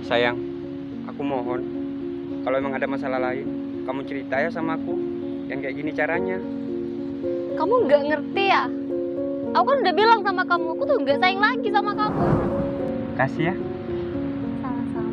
Sayang, aku mohon, kalau emang ada masalah lain, kamu cerita ya sama aku. Yang kayak gini caranya. Kamu nggak ngerti ya? Aku kan udah bilang sama kamu, aku tuh nggak sayang lagi sama kamu. Kasih ya. Sama-sama.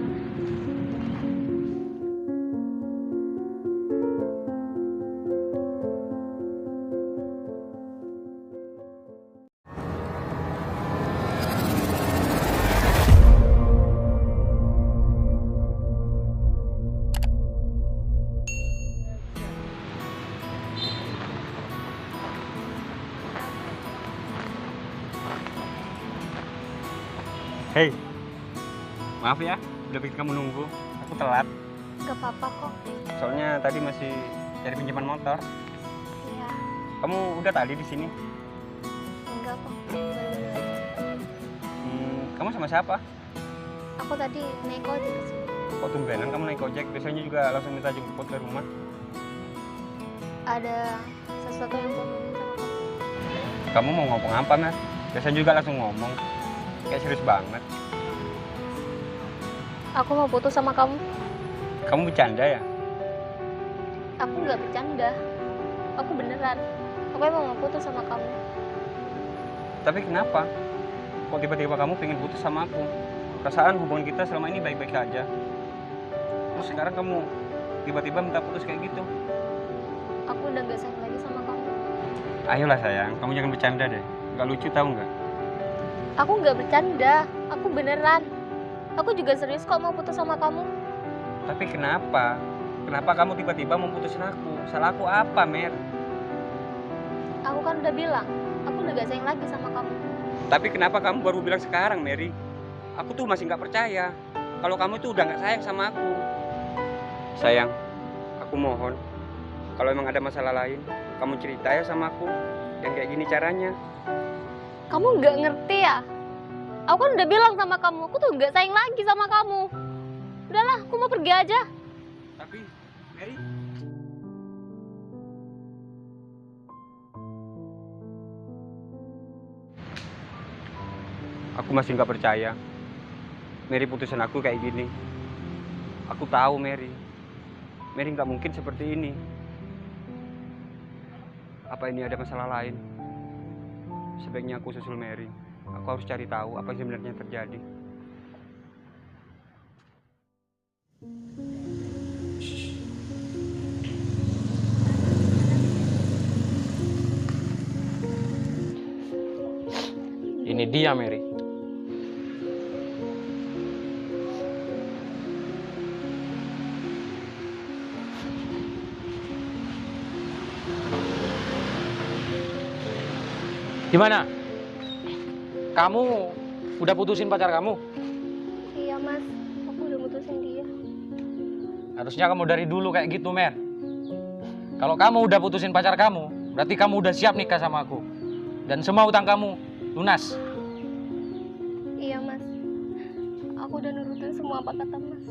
Hei, maaf ya, udah bikin kamu nunggu. Aku telat, Gak apa-apa kok. soalnya tadi masih cari pinjaman motor. Iya, Kamu udah tadi di sini? enggak kok. Baru-baru aja. Kamu sama siapa? Aku tadi naik ojek ke sini. Kok tumbenan kamu naik ojek? Biasanya juga langsung minta jemput ke rumah. Ada sesuatu yang mau ngomong sama kamu. Kamu mau ngomong apa, Mer? Biasanya juga langsung ngomong. Kayak serius banget. Aku mau putus sama kamu. Kamu bercanda ya? Aku nggak bercanda. Aku beneran. Aku emang mau putus sama kamu. Tapi kenapa? Kok tiba-tiba kamu pengen putus sama aku? Perasaan hubungan kita selama ini baik-baik aja. Terus sekarang kamu tiba-tiba minta putus kayak gitu. Aku udah nggak sayang lagi sama kamu. Ayolah sayang, kamu jangan bercanda deh. Nggak lucu tahu nggak? Aku nggak bercanda. Aku beneran. Aku juga serius kok mau putus sama kamu. Tapi kenapa? Kenapa kamu tiba-tiba mau putusin aku? Salah aku apa, Mer? Aku kan udah bilang, aku udah gak sayang lagi sama kamu. Tapi kenapa kamu baru bilang sekarang, Mary? Aku tuh masih nggak percaya kalau kamu tuh udah nggak sayang sama aku. Sayang, aku mohon, kalau emang ada masalah lain, kamu cerita ya sama aku. Yang kayak gini caranya. Kamu nggak ngerti ya? Aku kan udah bilang sama kamu, aku tuh nggak sayang lagi sama kamu. Udahlah, aku mau pergi aja. Tapi, Mary, aku masih nggak percaya. Mary putusin aku kayak gini. Aku tahu Mary. Mary nggak mungkin seperti ini. Apa ini ada masalah lain? Sebaiknya aku susul Mary. Aku harus cari tahu apa yang sebenarnya terjadi. Ini dia, Mary. Gimana? Kamu udah putusin pacar kamu? Iya mas, aku udah mutusin dia. Harusnya kamu dari dulu kayak gitu, Mer. Kalau kamu udah putusin pacar kamu, berarti kamu udah siap nikah sama aku. Dan semua utang kamu lunas. Iya mas, aku udah nurutin semua apa kata mas.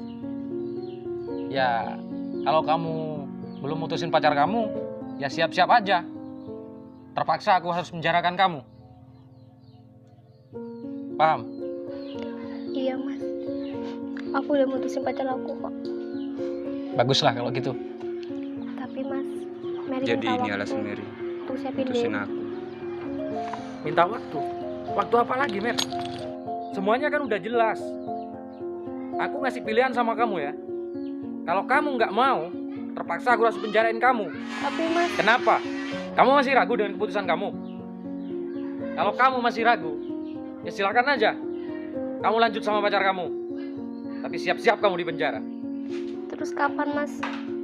Ya, kalau kamu belum mutusin pacar kamu, ya siap-siap aja. Terpaksa aku harus menjarakan kamu. Paham? Iya mas, aku udah mutusin pacar aku kok. Baguslah kalau gitu. Tapi mas, Mary Jadi minta ini waktu alasan Mary untuk siapin putusin dia. aku. Minta waktu. Waktu apa lagi, Mer? Semuanya kan udah jelas. Aku ngasih pilihan sama kamu ya. Kalau kamu nggak mau, terpaksa aku harus penjarain kamu. Tapi mas, Kenapa? Kamu masih ragu dengan keputusan kamu? Kalau kamu masih ragu, ya silakan aja. Kamu lanjut sama pacar kamu. Tapi siap-siap kamu di penjara. terus kapan mas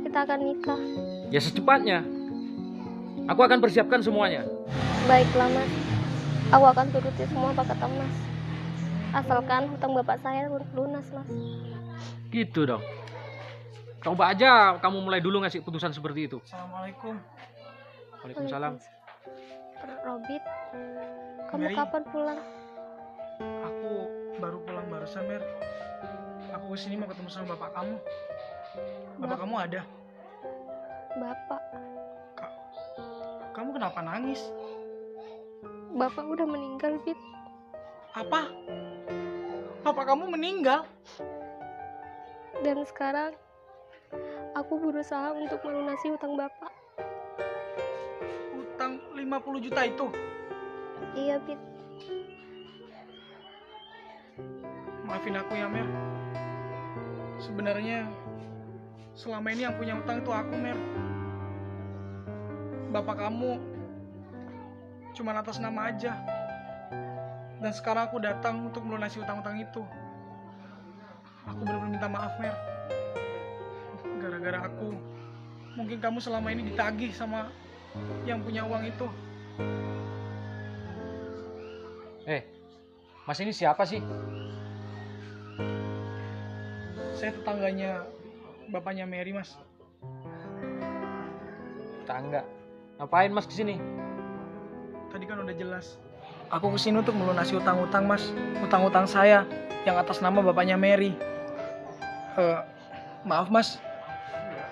kita akan nikah? Ya secepatnya. Aku akan persiapkan semuanya. Baiklah mas, aku akan turuti semua apa kata mas. Asalkan hutang bapak saya lunas mas. Gitu dong. Coba aja kamu mulai dulu ngasih putusan seperti itu. Assalamualaikum. Waalaikumsalam. Robit, kamu Mary. kapan pulang? Aku baru pulang barusan, Mer. Aku kesini mau ketemu sama bapak kamu. Bapak kamu ada. Bapak, Kamu kenapa nangis? bapak udah meninggal, Fit. Apa? Bapak kamu meninggal? Dan sekarang aku berusaha untuk melunasi hutang Bapak. Utang 50 juta itu. Iya, Pit. Maafin aku ya, Mer. Sebenarnya selama ini yang punya utang itu aku, Mer. Bapak kamu cuma atas nama aja. Dan sekarang aku datang untuk melunasi utang-utang itu. Aku benar-benar minta maaf, Mer. Gara-gara aku, mungkin kamu selama ini ditagih sama yang punya uang itu. Mas ini siapa sih? Saya tetangganya bapaknya Mary, Mas. Tetangga. Ngapain Mas kesini? Tadi kan udah jelas. Aku kesini untuk melunasi utang-utang, Mas. Utang-utang saya yang atas nama bapaknya Mary. Maaf, Mas.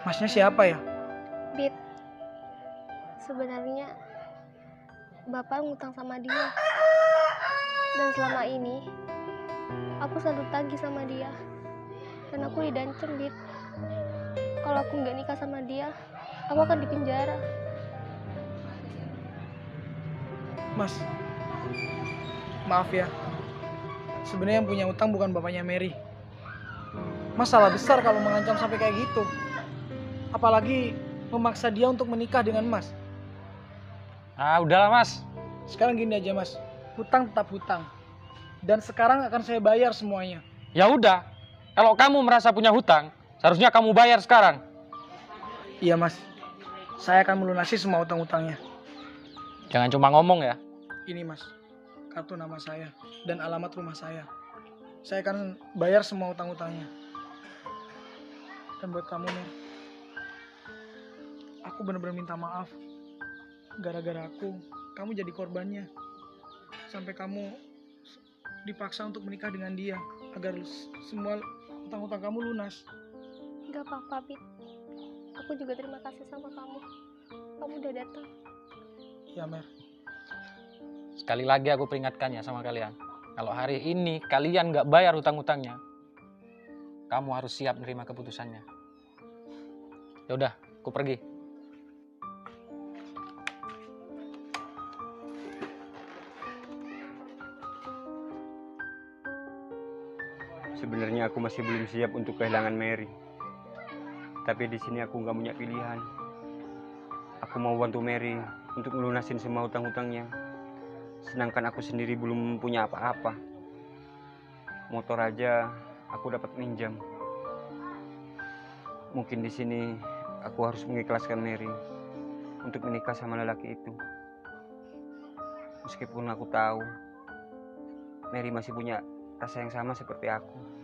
Masnya siapa ya? Pit, sebenarnya Bapak ngutang sama dia. Dan selama ini aku selalu tagih sama dia. Dan aku didancem, Bit. Kalau aku nggak nikah sama dia, aku akan dipenjara. Mas, maaf ya. Sebenarnya yang punya utang bukan bapaknya Mary. Mas salah besar kalau mengancam sampai kayak gitu. Apalagi memaksa dia untuk menikah dengan Mas. Ah, udahlah Mas. Sekarang gini aja, Mas. Hutang tetap hutang. Dan sekarang akan saya bayar semuanya. Ya udah. Kalau kamu merasa punya hutang, seharusnya kamu bayar sekarang. Iya, Mas. Saya akan melunasi semua utang-utangnya. Jangan cuma ngomong ya. Ini, Mas. Kartu nama saya dan alamat rumah saya. Saya akan bayar semua utang-utangnya. Dan buat kamu, Mer, aku benar-benar minta maaf. Gara-gara aku, kamu jadi korbannya. Sampai kamu dipaksa untuk menikah dengan dia agar semua utang-utang kamu lunas. Gak apa-apa, Pit. Aku juga terima kasih sama kamu. Kamu udah datang. Ya, Mer. Sekali lagi aku peringatkan ya sama kalian. Kalau hari ini kalian nggak bayar hutang-hutangnya, kamu harus siap menerima keputusannya. Ya udah, aku pergi. Sebenarnya aku masih belum siap untuk kehilangan Mary. Tapi di sini aku nggak punya pilihan. Aku mau bantu Mary untuk melunasin semua hutang-hutangnya. Sedangkan aku sendiri belum punya apa-apa. Motor aja aku dapat minjam. Mungkin di sini aku harus mengikhlaskan Mary untuk menikah sama lelaki itu. Meskipun aku tahu Mary masih punya rasa yang sama seperti aku.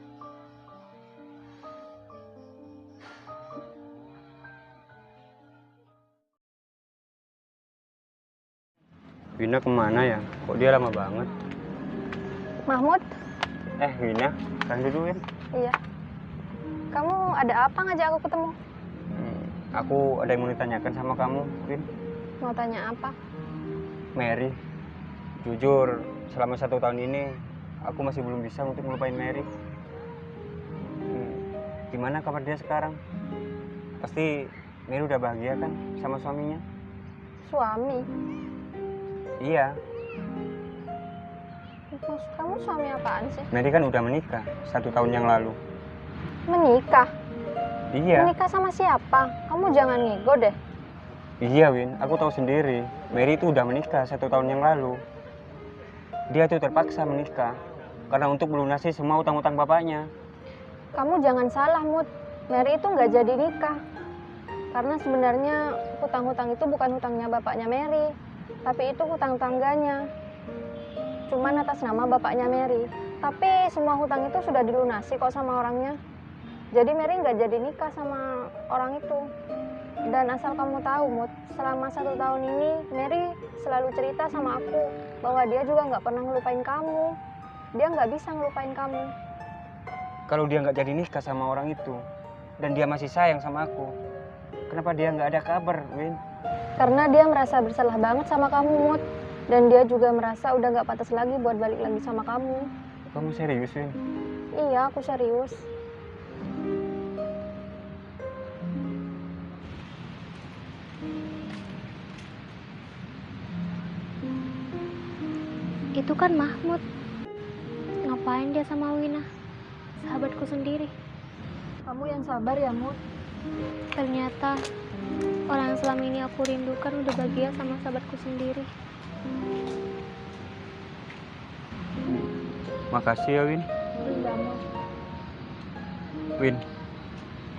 Wina kemana ya? Kok dia lama banget? Mahmud? Wina, kan dulu ya? Iya. Kamu ada apa ngajak aku ketemu? Aku ada yang mau ditanyakan sama kamu, Win. Mau tanya apa? Mary, jujur selama 1 tahun ini aku masih belum bisa untuk melupain Mary. Gimana kabar dia sekarang? Pasti Mary udah bahagia kan sama suaminya? Suami? Iya, Maksud kamu suami apaan sih? Mary kan udah menikah 1 tahun yang lalu. Menikah? Iya, Menikah sama siapa? Kamu jangan ngigo deh. iya Win, aku tahu sendiri. Mary itu udah menikah 1 tahun yang lalu. Dia tuh terpaksa menikah karena untuk melunasi semua utang-utang bapaknya. Kamu jangan salah, Mut. Mary itu nggak jadi nikah. Karena sebenarnya hutang-hutang itu bukan hutangnya bapaknya Mary, tapi itu hutang tangganya. Cuman atas nama bapaknya Mary. Tapi semua hutang itu sudah dilunasi kok sama orangnya. Jadi Mary nggak jadi nikah sama orang itu. Dan asal kamu tahu, Mut, selama 1 tahun ini Mary selalu cerita sama aku bahwa dia juga nggak pernah ngelupain kamu. Dia nggak bisa ngelupain kamu. Kalau dia nggak jadi nikah sama orang itu dan dia masih sayang sama aku, kenapa dia nggak ada kabar, Win? Karena dia merasa bersalah banget sama kamu, Mut. Dan dia juga merasa udah nggak pantas lagi buat balik lagi sama kamu. Kamu serius, Win? Iya, aku serius. kan Mahmud. Ngapain dia sama Wina? Sahabatku sendiri. Kamu yang sabar ya, Mut. Ternyata orang yang selama ini aku rindukan udah bahagia sama sahabatku sendiri. Makasih ya, Win. Iya, Mut. Win,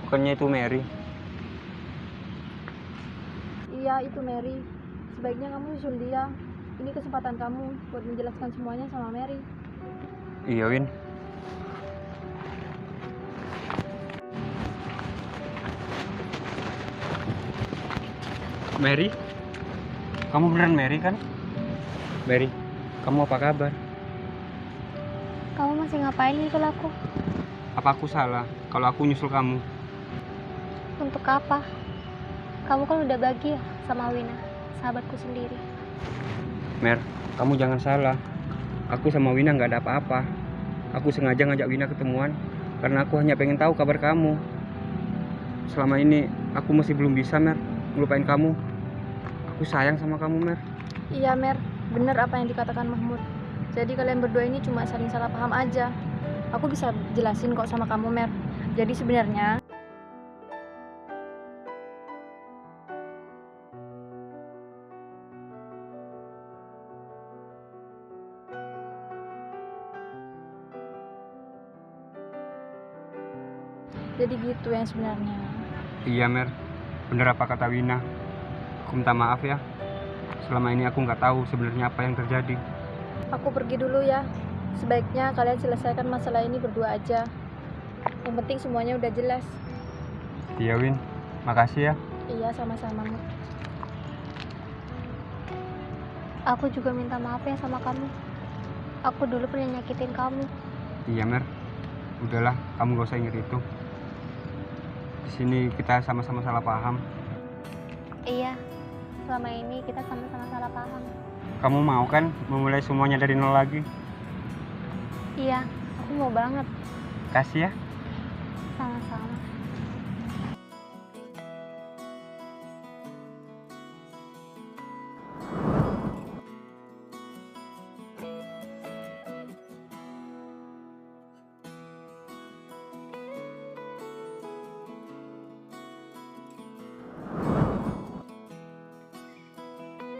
bukannya itu Mary? Iya, itu Mary. Sebaiknya kamu susul dia. Ini kesempatan kamu buat menjelaskan semuanya sama Mary. Iya, Win. Mary? Kamu beneran Mary kan? Mary, kamu apa kabar? Kamu masih ngapain nyusul aku? Apa aku salah kalau aku nyusul kamu? Untuk apa? Kamu kan udah bahagia sama Wina, sahabatku sendiri. Mer, kamu jangan salah. Aku sama Wina nggak ada apa-apa. Aku sengaja ngajak Wina ketemuan karena aku hanya pengen tahu kabar kamu. Selama ini aku masih belum bisa, Mer, ngelupain kamu. Aku sayang sama kamu, Mer. Iya, Mer. Bener apa yang dikatakan Mahmud. Jadi kalian berdua ini cuma saling salah paham aja. Aku bisa jelasin kok sama kamu, Mer. Jadi sebenarnya jadi gitu yang sebenarnya. Iya, Mer. Bener apa kata Wina. Aku minta maaf ya. Selama ini aku nggak tahu sebenarnya apa yang terjadi. Aku pergi dulu ya. Sebaiknya kalian selesaikan masalah ini berdua aja. Yang penting semuanya udah jelas. Iya, Win. Makasih ya. Iya, sama-sama, Mut. Aku juga minta maaf ya sama kamu. Aku dulu pernah nyakitin kamu. Iya, Mer. Udahlah, kamu gak usah inget itu. Di sini kita sama-sama salah paham. Iya, selama ini kita sama-sama salah paham. Kamu mau kan memulai semuanya dari nol lagi? Iya, aku mau banget. Kasih ya. Sama-sama.